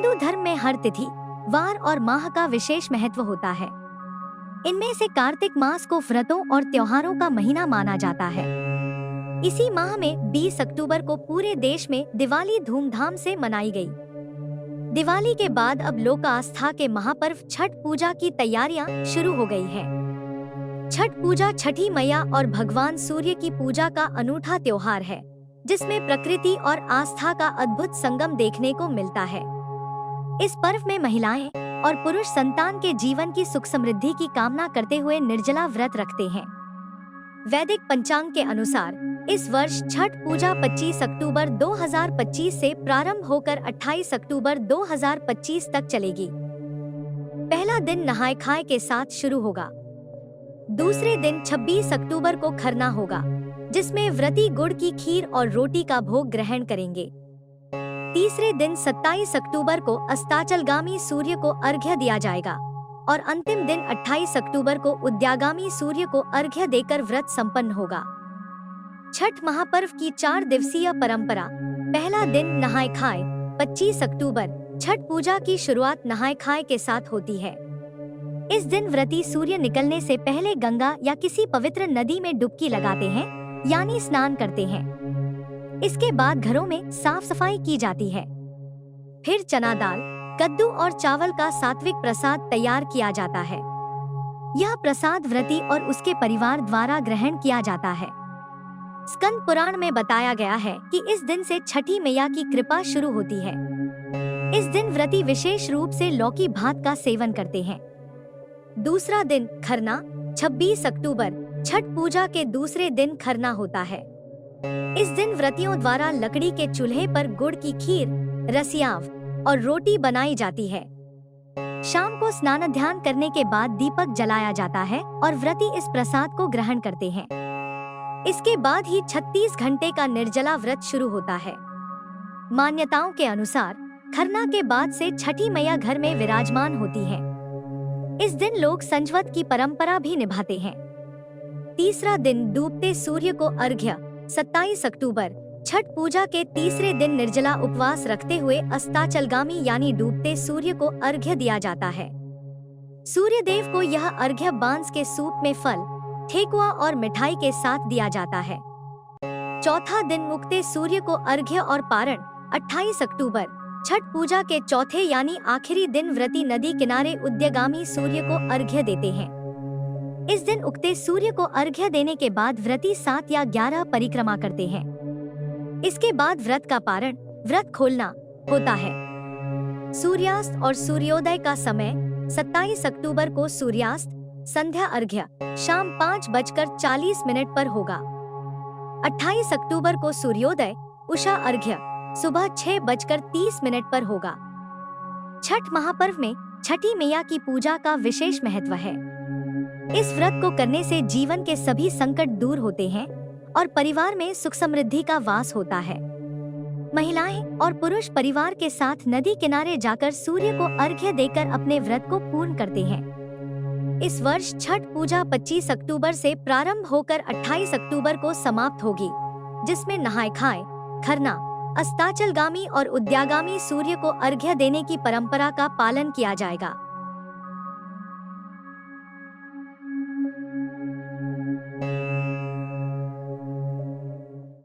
हिंदू धर्म में हर तिथि, वार और माह का विशेष महत्व होता है। इनमें से कार्तिक मास को व्रतों और त्योहारों का महीना माना जाता है। इसी माह में 20 अक्टूबर को पूरे देश में दिवाली धूमधाम से मनाई गई। दिवाली के बाद अब लोक आस्था के महापर्व छठ पूजा की तैयारियां शुरू हो गई है। छठ पूजा छठी मैया और भगवान सूर्य की पूजा का अनूठा त्योहार है, जिसमें प्रकृति और आस्था का अद्भुत संगम देखने को मिलता है। इस पर्व में महिलाएं और पुरुष संतान के जीवन की सुख समृद्धि की कामना करते हुए निर्जला व्रत रखते हैं। वैदिक पंचांग के अनुसार इस वर्ष छठ पूजा 25 अक्टूबर 2025 से प्रारंभ होकर 28 अक्टूबर 2025 तक चलेगी। पहला दिन नहाय खाए के साथ शुरू होगा। दूसरे दिन 26 अक्टूबर को खरना होगा, जिसमें व्रती गुड़ की खीर और रोटी का भोग ग्रहण करेंगे। तीसरे दिन 27 अक्टूबर को अस्ताचलगामी सूर्य को अर्घ्य दिया जाएगा और अंतिम दिन 28 अक्टूबर को उदयागामी सूर्य को अर्घ्य देकर व्रत संपन्न होगा। छठ महापर्व की 4 दिवसीय परंपरा। पहला दिन नहाय खाए। 25 अक्टूबर छठ पूजा की शुरुआत नहाय खाए के साथ होती है। इस दिन व्रती सूर्य निकलने से पहले गंगा या किसी पवित्र नदी में डुबकी लगाते हैं, यानी स्नान करते हैं। इसके बाद घरों में साफ सफाई की जाती है। फिर चना दाल, कद्दू और चावल का सात्विक प्रसाद तैयार किया जाता है। यह प्रसाद व्रती और उसके परिवार द्वारा ग्रहण किया जाता है। स्कंद पुराण में बताया गया है कि इस दिन से छठी मैया की कृपा शुरू होती है। इस दिन व्रती विशेष रूप से लौकी भात का सेवन करते हैं। दूसरा दिन खरना। 26 अक्टूबर छठ पूजा के दूसरे दिन खरना होता है। इस दिन व्रतियों द्वारा लकड़ी के चूल्हे पर गुड़ की खीर, रसियाव और रोटी बनाई जाती है। शाम को स्नान ध्यान करने के बाद दीपक जलाया जाता है और व्रती इस प्रसाद को ग्रहण करते हैं। इसके बाद ही 36 घंटे का निर्जला व्रत शुरू होता है। मान्यताओं के अनुसार खरना के बाद से छठी मैया घर में विराजमान होती है। इस दिन लोग संजवत की परंपरा भी निभाते हैं। तीसरा दिन डूबते सूर्य को अर्घ्य। 27 अक्टूबर छठ पूजा के तीसरे दिन निर्जला उपवास रखते हुए अस्ताचलगामी यानी डूबते सूर्य को अर्घ्य दिया जाता है। सूर्य देव को यह अर्घ्य बांस के सूप में फल, ठेकुआ और मिठाई के साथ दिया जाता है। चौथा दिन उगते सूर्य को अर्घ्य और पारण। 28 अक्टूबर छठ पूजा के चौथे यानी आखिरी दिन व्रती नदी किनारे उदयगामी सूर्य को अर्घ्य देते हैं। इस दिन उगते सूर्य को अर्घ्य देने के बाद व्रती 7 या 11 परिक्रमा करते हैं। इसके बाद व्रत का पारण, व्रत खोलना होता है। सूर्यास्त और सूर्योदय का समय। 27 अक्टूबर को सूर्यास्त, संध्या अर्घ्य शाम 5:40 पर होगा। 28 अक्टूबर को सूर्योदय, उषा अर्घ्य सुबह 6:30 पर होगा। छठ महापर्व में छठी मैया की पूजा का विशेष महत्व है। इस व्रत को करने से जीवन के सभी संकट दूर होते हैं और परिवार में सुख समृद्धि का वास होता है। महिलाएं और पुरुष परिवार के साथ नदी किनारे जाकर सूर्य को अर्घ्य देकर अपने व्रत को पूर्ण करते हैं। इस वर्ष छठ पूजा 25 अक्टूबर से प्रारंभ होकर 28 अक्टूबर को समाप्त होगी, जिसमें नहाय खाए, खरना, अस्ताचलगामी और उदयागामी सूर्य को अर्घ्य देने की परंपरा का पालन किया जाएगा।